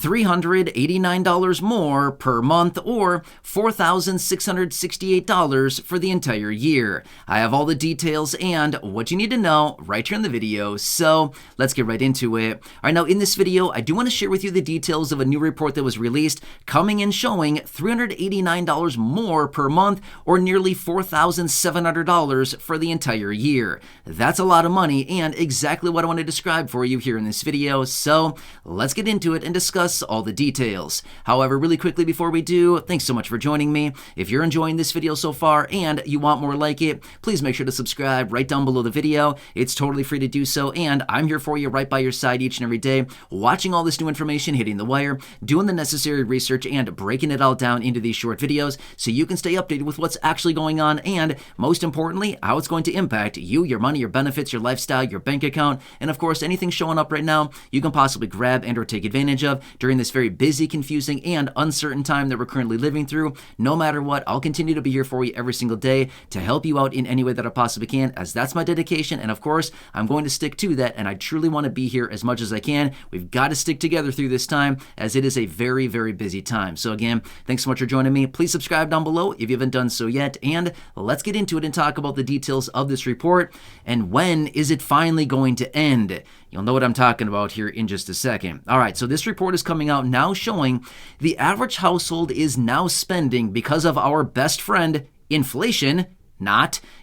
$389 more per month, or $4,668 for the entire year. I have all the details and what you need to know right here in the video, so let's get right into it. All right, now in this video, I do want to share with you the details of a new report that was released coming in showing $389 more per month, or nearly $4,700 for the entire year. That's a lot of money and exactly what I want to describe for you here in this video, so let's get into it and discuss all the details. However, really quickly before we do, thanks so much for joining me. If you're enjoying this video so far and you want more like it, please make sure to subscribe right down below the video. It's totally free to do so, and I'm here for you right by your side each and every day, watching all this new information hitting the wire, doing the necessary research, and breaking it all down into these short videos so you can stay updated with what's actually going on and, most importantly, how it's going to impact you, your money, your benefits, your lifestyle, your bank account, and of course, anything showing up right now you can possibly grab and or take advantage of during this very busy, confusing, and uncertain time that we're currently living through. No matter what, I'll continue to be here for you every single day to help you out in any way that I possibly can, as that's my dedication, and of course, I'm going to stick to that, and I truly want to be here as much as I can. We've got to stick together through this time, as it is a very, very busy time. So again, thanks so much for joining me. Please subscribe down below if you haven't done so yet, and let's get into it and talk about the details of this report, and when is it finally going to end? You'll know what I'm talking about here in just a second. All right, so this report is coming out now showing the average household is now spending, because of our best friend, inflation.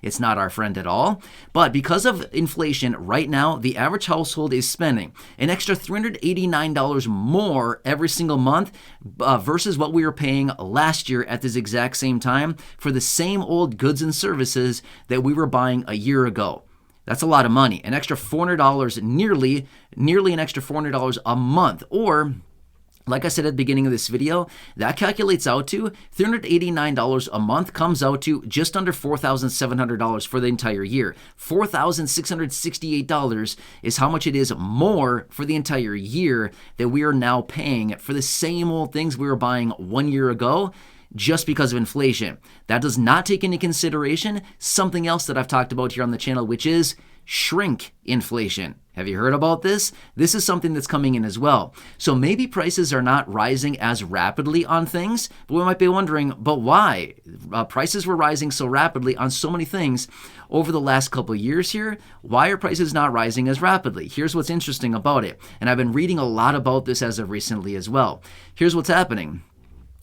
It's not our friend at all, but because of inflation right now, the average household is spending an extra $389 more every single month versus what we were paying last year at this exact same time for the same old goods and services that we were buying a year ago. That's a lot of money, an extra $400, nearly an extra $400 a month, or like I said at the beginning of this video, that calculates out to $389 a month, comes out to just under $4,700 for the entire year. $4,668 is how much it is more for the entire year that we are now paying for the same old things we were buying 1 year ago, just because of inflation. That does not take into consideration something else that I've talked about here on the channel, which is shrinkflation. Have you heard about this? This is something that's coming in as well. So maybe prices are not rising as rapidly on things, but we might be wondering, but why? Prices were rising so rapidly on so many things over the last couple of years here. Why are prices not rising as rapidly? Here's what's interesting about it. And I've been reading a lot about this as of recently as well. Here's what's happening.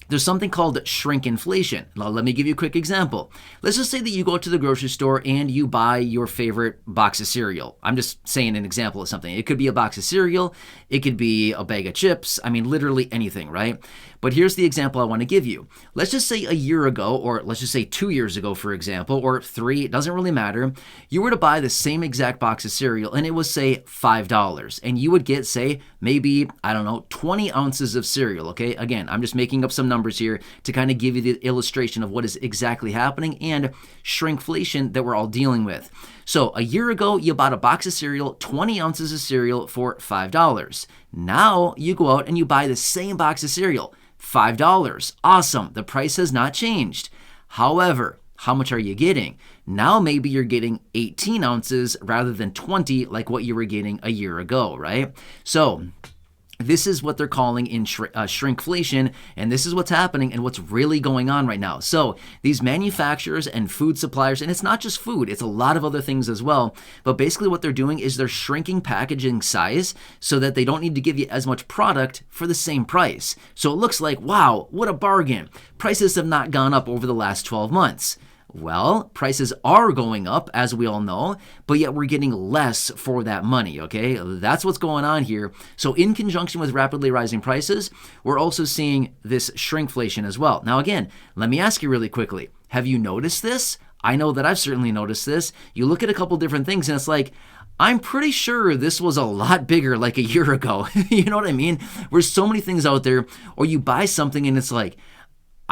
There's something called shrinkflation. Now, let me give you a quick example. Let's just say that you go to the grocery store and you buy your favorite box of cereal. I'm just saying an example of something. It could be a box of cereal. It could be a bag of chips. I mean, literally anything, right? But here's the example I want to give you. Let's just say a year ago, or let's just say 2 years ago, for example, or 3, it doesn't really matter. You were to buy the same exact box of cereal and it was, say, $5. And you would get, say, maybe, I don't know, 20 ounces of cereal, okay? Again, I'm just making up some numbers here to kind of give you the illustration of what is exactly happening and shrinkflation that we're all dealing with. So a year ago, you bought a box of cereal, 20 ounces of cereal for $5. Now you go out and you buy the same box of cereal, $5. Awesome. The price has not changed. However, how much are you getting? Now maybe you're getting 18 ounces rather than 20 like what you were getting a year ago, right? So this is what they're calling in shrinkflation, and this is what's happening and what's really going on right now. So these manufacturers and food suppliers, and it's not just food, it's a lot of other things as well, but basically what they're doing is they're shrinking packaging size so that they don't need to give you as much product for the same price. So it looks like, wow, what a bargain. Prices have not gone up over the last 12 months. Well, prices are going up, as we all know, but yet we're getting less for that money, okay? That's what's going on here. So in conjunction with rapidly rising prices, we're also seeing this shrinkflation as well. Now, again, let me ask you really quickly. Have you noticed this? I know that I've certainly noticed this. You look at a couple different things and it's like, I'm pretty sure this was a lot bigger like a year ago. You know what I mean? There's so many things out there, or you buy something and it's like,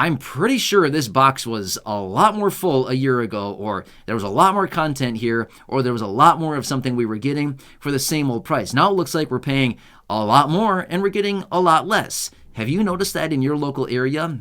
I'm pretty sure this box was a lot more full a year ago, or there was a lot more content here, or there was a lot more of something we were getting for the same old price. Now it looks like we're paying a lot more and we're getting a lot less. Have you noticed that in your local area?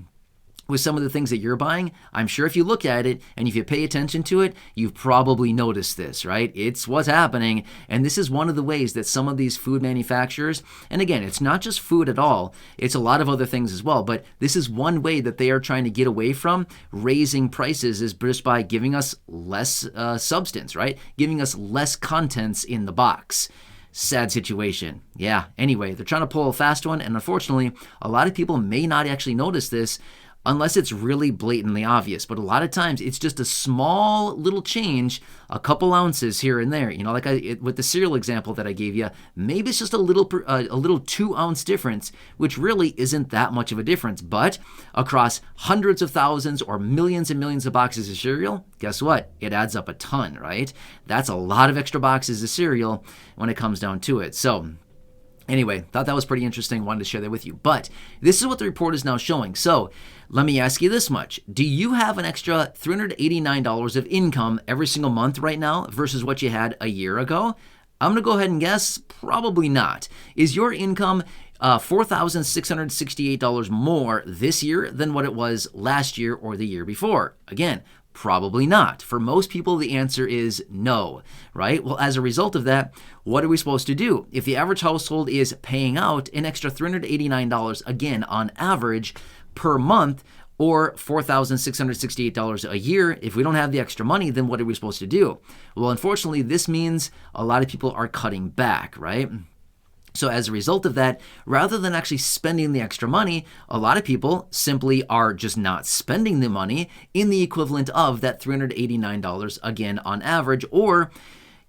with some of the things that you're buying, I'm sure if you look at it and if you pay attention to it, you've probably noticed this, right? It's what's happening. And this is one of the ways that some of these food manufacturers, and again, it's not just food at all, it's a lot of other things as well, but this is one way that they are trying to get away from raising prices, is just by giving us less substance, right? Giving us less contents in the box. Sad situation. Yeah, anyway, they're trying to pull a fast one, and unfortunately, a lot of people may not actually notice this unless it's really blatantly obvious. But a lot of times it's just a small little change, a couple ounces here and there. Like with the cereal example that I gave you, maybe it's just a little 2-ounce difference, which really isn't that much of a difference. But across hundreds of thousands or millions and millions of boxes of cereal, guess what? It adds up a ton, right? That's a lot of extra boxes of cereal when it comes down to it. So anyway, thought that was pretty interesting. Wanted to share that with you. But this is what the report is now showing. So let me ask you this much. Do you have an extra $389 of income every single month right now versus what you had a year ago? I'm going to go ahead and guess probably not. Is your income $4,668 more this year than what it was last year or the year before? Again, probably not. For most people, the answer is no, right? Well, as a result of that, what are we supposed to do? If the average household is paying out an extra $389, again, on average per month, or $4,668 a year, if we don't have the extra money, then what are we supposed to do? Well, unfortunately, this means a lot of people are cutting back, right? So as a result of that, rather than actually spending the extra money, a lot of people simply are just not spending the money in the equivalent of that $389 again on average, or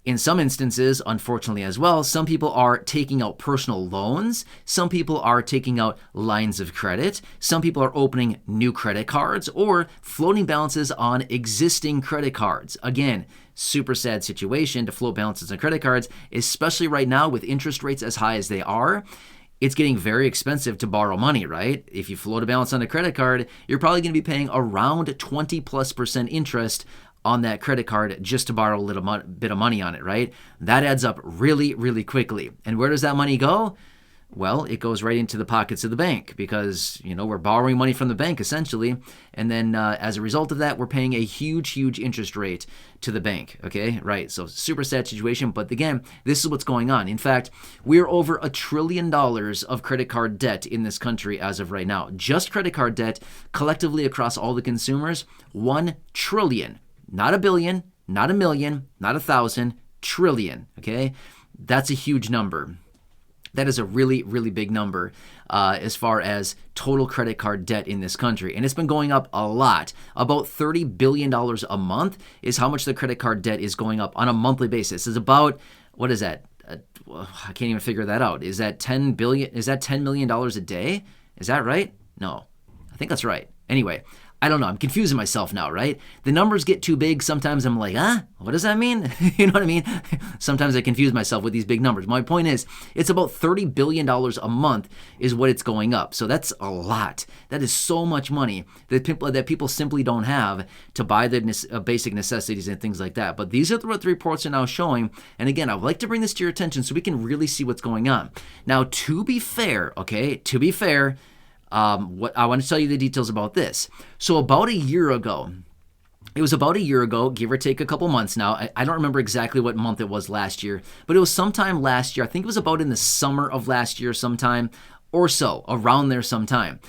in some instances, unfortunately as well, some people are taking out personal loans, some people are taking out lines of credit, some people are opening new credit cards or floating balances on existing credit cards. Again, super sad situation to float balances on credit cards, especially right now with interest rates as high as they are. It's getting very expensive to borrow money, right? If you float a balance on a credit card, you're probably going to be paying around 20+% interest on that credit card just to borrow a little bit of money on it, right? That adds up really, really quickly. And where does that money go? Well, it goes right into the pockets of the bank because, we're borrowing money from the bank essentially. And then as a result of that, we're paying a huge, huge interest rate to the bank. Okay, right. So super sad situation. But again, this is what's going on. In fact, we're over $1 trillion of credit card debt in this country as of right now. Just credit card debt collectively across all the consumers, 1 trillion. Not a billion, not a million, not 1,000, trillion, okay? That's a huge number. That is a really, really big number as far as total credit card debt in this country. And it's been going up a lot. About $30 billion a month is how much the credit card debt is going up on a monthly basis. It's about, what is that? I can't even figure that out. Is that $10 billion? Is that $10 million a day? Is that right? No, I think that's right. Anyway, I don't know. I'm confusing myself now, right? The numbers get too big. Sometimes I'm like, what does that mean? You know what I mean? Sometimes I confuse myself with these big numbers. My point is, it's about $30 billion a month is what it's going up. So that's a lot. That is so much money that people simply don't have to buy the basic necessities and things like that. But these are what the reports are now showing. And again, I would like to bring this to your attention so we can really see what's going on. Now, to be fair, what I want to tell you the details about this. So about a year ago, give or take a couple months now. I don't remember exactly what month it was last year, but it was sometime last year. I think it was about in the summer of last year sometime or so, around there sometime.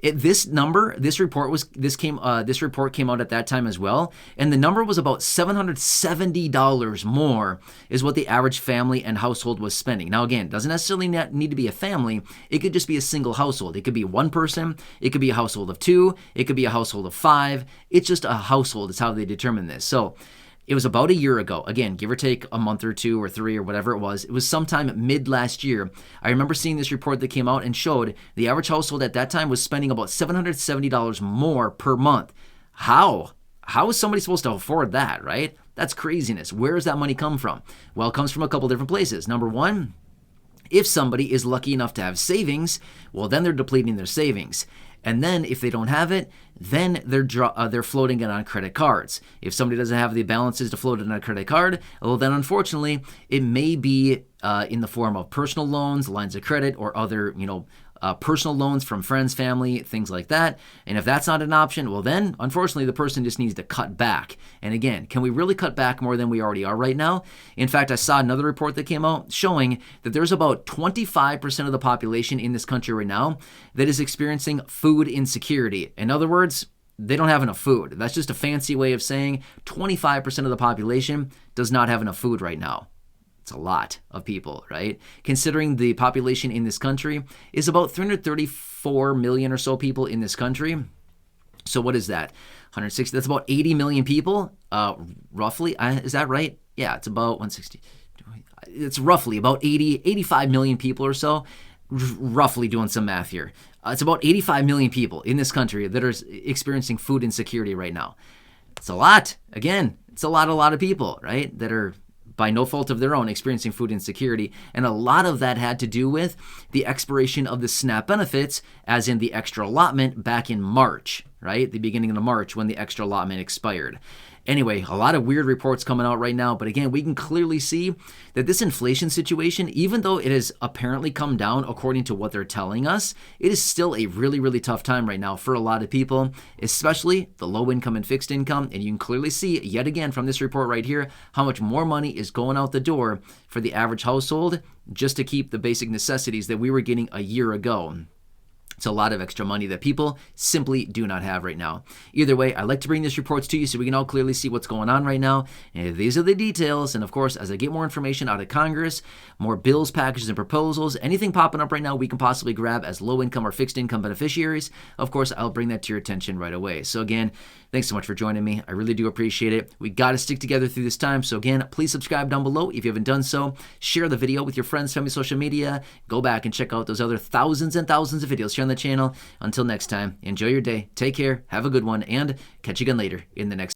This report came out at that time as well, and the number was about $770 more is what the average family and household was spending. Now again, it doesn't necessarily need to be a family. It could just be a single household. It could be one person. It could be a household of 2. It could be a household of 5. It's just a household is how they determine this. So it was about a year ago. Again, give or take a month or 2 or 3 or whatever it was. It was sometime mid last year. I remember seeing this report that came out and showed the average household at that time was spending about $770 more per month. How? How is somebody supposed to afford that, right? That's craziness. Where does that money come from? Well, it comes from a couple different places. Number one, if somebody is lucky enough to have savings, well, then they're depleting their savings. And then if they don't have it, then they're floating it on credit cards. If somebody doesn't have the balances to float it on a credit card, well, then unfortunately, it may be in the form of personal loans, lines of credit, or other, personal loans from friends, family, things like that. And if that's not an option, well then, unfortunately, the person just needs to cut back. And again, can we really cut back more than we already are right now? In fact, I saw another report that came out showing that there's about 25% of the population in this country right now that is experiencing food insecurity. In other words, they don't have enough food. That's just a fancy way of saying 25% of the population does not have enough food right now. It's a lot of people, right? Considering the population in this country is about 334 million or so people in this country. So what is that? 160, that's about 80 million people, roughly. Is that right? Yeah, it's about 160. It's roughly about 85 million people or so, roughly doing some math here. It's about 85 million people in this country that are experiencing food insecurity right now. It's a lot. Again, it's a lot of people, right, that are by no fault of their own experiencing food insecurity. And a lot of that had to do with the expiration of the SNAP benefits, as in the extra allotment back in March, right? The beginning of March when the extra allotment expired. Anyway, a lot of weird reports coming out right now, but again, we can clearly see that this inflation situation, even though it has apparently come down according to what they're telling us, it is still a really, really tough time right now for a lot of people, especially the low income and fixed income. And you can clearly see yet again from this report right here, how much more money is going out the door for the average household just to keep the basic necessities that we were getting a year ago. It's a lot of extra money that people simply do not have right now. Either way, I like to bring these reports to you so we can all clearly see what's going on right now. And these are the details. And of course, as I get more information out of Congress, more bills, packages, and proposals, anything popping up right now we can possibly grab as low income or fixed income beneficiaries, of course, I'll bring that to your attention right away. So again, thanks so much for joining me. I really do appreciate it. We got to stick together through this time. So again, please subscribe down below if you haven't done so. Share the video with your friends, family, social media. Go back and check out those other thousands and thousands of videos here on the channel. Until next time, enjoy your day, take care, have a good one, and catch you again later in the next